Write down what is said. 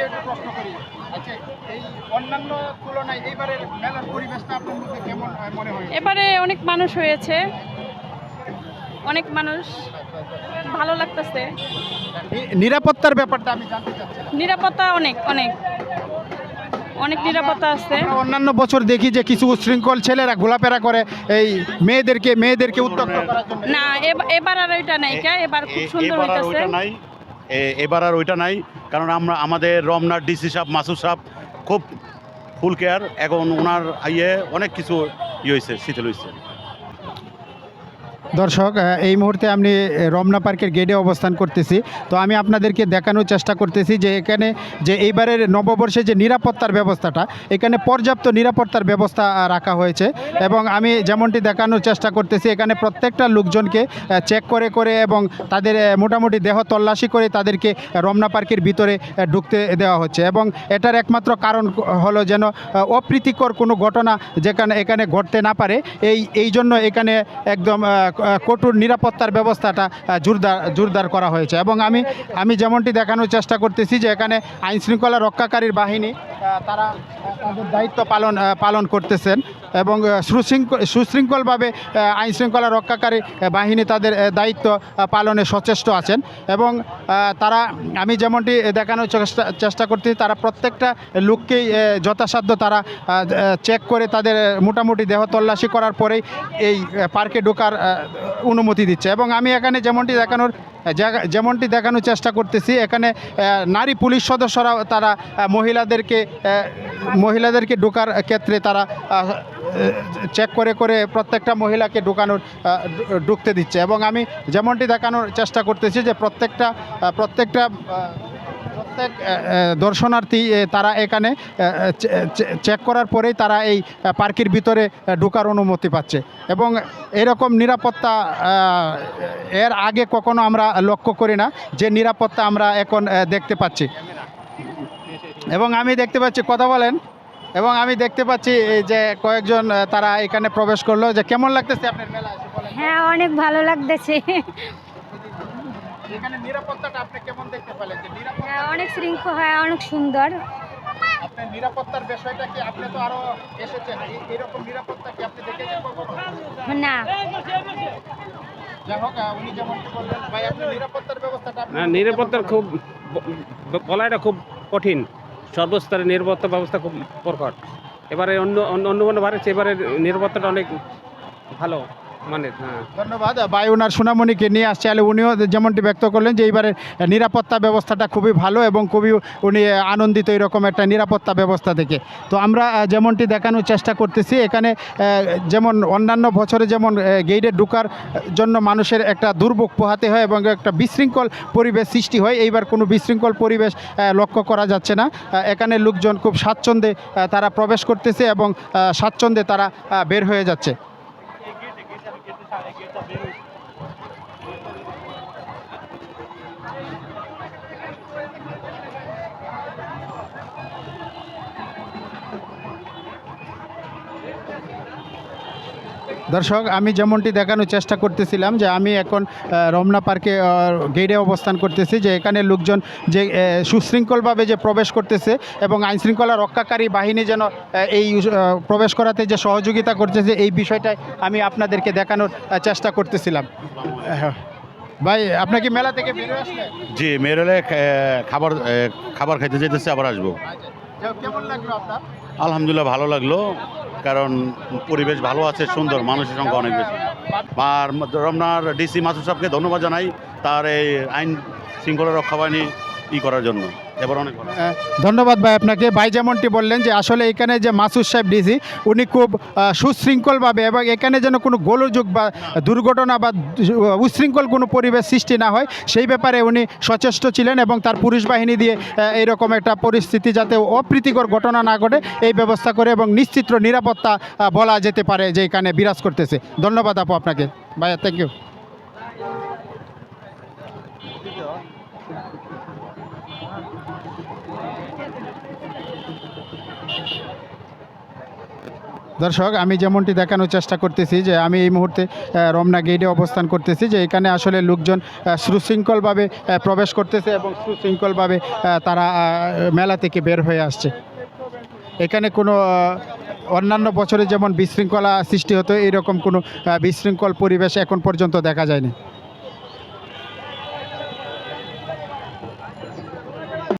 একটু প্রশ্ন করি। আচ্ছা, এই অন্যান্য তুলনায় এইবারের মেলার পরিবেশটা আপনার মধ্যে কেমন মনে হয়? এবারে অনেক মানুষ হয়েছে, অনেক মানুষ, ভালো লাগতেছে। নিরাপত্তার ব্যাপারটা আমি জানতে চাচ্ছিলাম। নিরাপত্তা অনেক অনেক অনেক নিরাপত্তা আছে। আমরা অন্যান্য বছর দেখি যে কিছু উচ্ছৃঙ্খল ছেলেরা ঘোলাফেরা করে এই মেয়েদেরকে উত্তক্ত করার জন্য। না, এবার আর ওইটা নাই, এবার খুব সুন্দর এবার আর হইতাছে। ওইটা নাই, এবার আর ওইটা নাই, কারণ আমাদের রমনার ডিসি সাহেব মাসুদ সাহেব খুব ফুল কেয়ার। এখন ওনার অনেক কিছু হয়েছে, শিথিল হয়েছে। দর্শক, এই মুহূর্তে আমি রমনা পার্কের গেটে অবস্থান করতেছি। তো আমি আপনাদেরকে দেখানোর চেষ্টা করতেছি যে এখানে যে এইবারের নববর্ষে যে নিরাপত্তার ব্যবস্থাটা, এখানে পর্যাপ্ত নিরাপত্তার ব্যবস্থা রাখা হয়েছে। এবং আমি যেমনটি দেখানোর চেষ্টা করতেছি, এখানে প্রত্যেকটা লোকজনকে চেক করে করে এবং তাদের মোটামুটি দেহ তল্লাশি করে তাদেরকে রমনা পার্কের ভিতরে ঢুকতে দেওয়া হচ্ছে। এবং এটার একমাত্র কারণ হলো যেন অপ্রীতিকর কোনো ঘটনা এখানে ঘটতে না পারে, এই জন্য এখানে একদম কঠোর নিরাপত্তার ব্যবস্থাটা জোরদার করা হয়েছে। এবং আমি যেমনটি দেখানোর চেষ্টা করতেছি যে এখানে আইনশৃঙ্খলা রক্ষাকারীর বাহিনী তারা তাদের দায়িত্ব পালন করতেছেন এবং সুশৃঙ্খলভাবে আইনশৃঙ্খলা রক্ষাকারী বাহিনী তাদের দায়িত্ব পালনে সচেষ্ট আছেন। এবং আমি যেমনটি দেখানোর চেষ্টা করতেছি, তারা প্রত্যেকটা লোককেই যথাসাধ্য তারা চেক করে তাদের মোটামুটি দেহ তল্লাশি করার পরেই এই পার্কে ঢোকার অনুমতি দিচ্ছে। এবং আমি এখানে যেমনটি দেখানোর চেষ্টা করতেছি, এখানে নারী পুলিশ সদস্যরাও তারা মহিলাদেরকে ঢোকার ক্ষেত্রে তারা চেক করে করে প্রত্যেকটা মহিলাকে ঢুকতে দিচ্ছে। এবং আমি যেমনটি দেখানোর চেষ্টা করতেছি যে প্রত্যেক দর্শনার্থী তারা এখানে চেক করার পরেই তারা এই পার্কের ভিতরে ঢোকার অনুমতি পাচ্ছে। এবং এরকম নিরাপত্তা এর আগে কখনো আমরা লক্ষ্য করি না যে নিরাপত্তা আমরা এখন দেখতে পাচ্ছি। এবং আমি দেখতে পাচ্ছি, কথা বলেন, এবং আমি দেখতে পাচ্ছি যে কয়েকজন তারা এখানে প্রবেশ করলো। যে কেমন লাগতেছে আপনার মেলা এসে বলেন? হ্যাঁ, অনেক ভালো লাগতেছে। এখানে নিরাপত্তাটা আপনি কেমন দেখতে পেলেন? যে হ্যাঁ, অনেক শৃঙ্খল, হ্যাঁ, অনেক সুন্দর। আপনার নিরাপত্তার বিষয়টা কি, আপনি তো আরো এসেছেন, এরকম নিরাপত্তা কি আপনি দেখেছেন কখনো? না, যাই হোক, উনি যেমনটি বললেন, ভাই আপনার নিরাপত্তার ব্যবস্থাটা আপনি নিরাপত্তার খুব বলাটা খুব কঠিন। সর্বস্তরের নিরাপত্তা ব্যবস্থা খুব প্রকট। এবারে অন্য ভারত এবারে নিরাপত্তাটা অনেক ভালো মানে। হ্যাঁ, ধন্যবাদ। ভাই ওনার সোনামণিকে নিয়ে আসছে, উনিও যেমনটি ব্যক্ত করলেন যে এইবারের নিরাপত্তা ব্যবস্থাটা খুবই ভালো এবং খুবই উনি আনন্দিত এরকম একটা নিরাপত্তা ব্যবস্থা থেকে। তো আমরা যেমনটি দেখানোর চেষ্টা করতেছি, এখানে যেমন অন্যান্য বছরে যেমন গেইটে ঢোকার জন্য মানুষের একটা দুর্ভোগ পোহাতে হয় এবং একটা বিশৃঙ্খল পরিবেশ সৃষ্টি হয়, এইবার কোনো বিশৃঙ্খল পরিবেশ লক্ষ্য করা যাচ্ছে না। এখানে লোকজন খুব স্বাচ্ছন্দ্যে তারা প্রবেশ করতেছে এবং স্বাচ্ছন্দ্যে তারা বের হয়ে যাচ্ছে। দর্শক, আমি যেমনটি দেখানোর চেষ্টা করতেছিলাম যে আমি এখন রমনা পার্কে গেটে অবস্থান করতেছি, যে এখানে লোকজন যে সুশৃঙ্খলভাবে যে প্রবেশ করতেছে এবং আইনশৃঙ্খলা রক্ষাকারী বাহিনী যেন এই প্রবেশ করাতে যে সহযোগিতা করতেছে, এই বিষয়টাই আমি আপনাদেরকে দেখানোর চেষ্টা করতেছিলাম। ভাই, আপনার কি মেলা থেকে বেরিয়ে আসলেন? জি, মেয়েরা খাবার খাইতে যেতেছে, আবার আসবো। কেমন লাগলো আপনার? আলহামদুলিল্লাহ, ভালো লাগলো, কারণ পরিবেশ ভালো আছে, সুন্দর, মানুষের সংখ্যা অনেক বেশি। আর রমনার ডিসি মাসুদ সাহেবকে ধন্যবাদ জানাই তার এই আইন শৃঙ্খলা রক্ষা বাহিনী করার জন্য। এবার অনেক ভালো। ধন্যবাদ ভাই আপনাকে। ভাই যেমনটি বললেন যে আসলে এখানে যে মাসুদ সাহেব ডিসি, উনি খুব সুশৃঙ্খলভাবে এবং এখানে যেন কোনো গোলযোগ বা দুর্ঘটনা বা উচ্ছৃঙ্খল কোনো পরিবেশ সৃষ্টি না হয় সেই ব্যাপারে উনি সচেষ্ট ছিলেন এবং তার পুলিশ বাহিনী দিয়ে এইরকম একটা পরিস্থিতি যাতে অপ্রীতিকর ঘটনা না ঘটে এই ব্যবস্থা করে এবং নিশ্চিত নিরাপত্তা বলা যেতে পারে যে এখানে বিরাজ করতেছে। ধন্যবাদ আপু আপনাকে। ভাইয়া, থ্যাংক ইউ। দর্শক, আমি যেমনটি দেখানোর চেষ্টা করতেছি যে আমি এই মুহূর্তে রমনা গেটে অবস্থান করতেছি, যে এখানে আসলে লোকজন সুশৃঙ্খলভাবে প্রবেশ করতেছে এবং সুশৃঙ্খলভাবে তারা মেলা থেকে বের হয়ে আসছে। এখানে কোনো অন্যান্য বছরে যেমন বিশৃঙ্খলা সৃষ্টি হতো, এইরকম কোনো বিশৃঙ্খল পরিবেশ এখন পর্যন্ত দেখা যায়নি।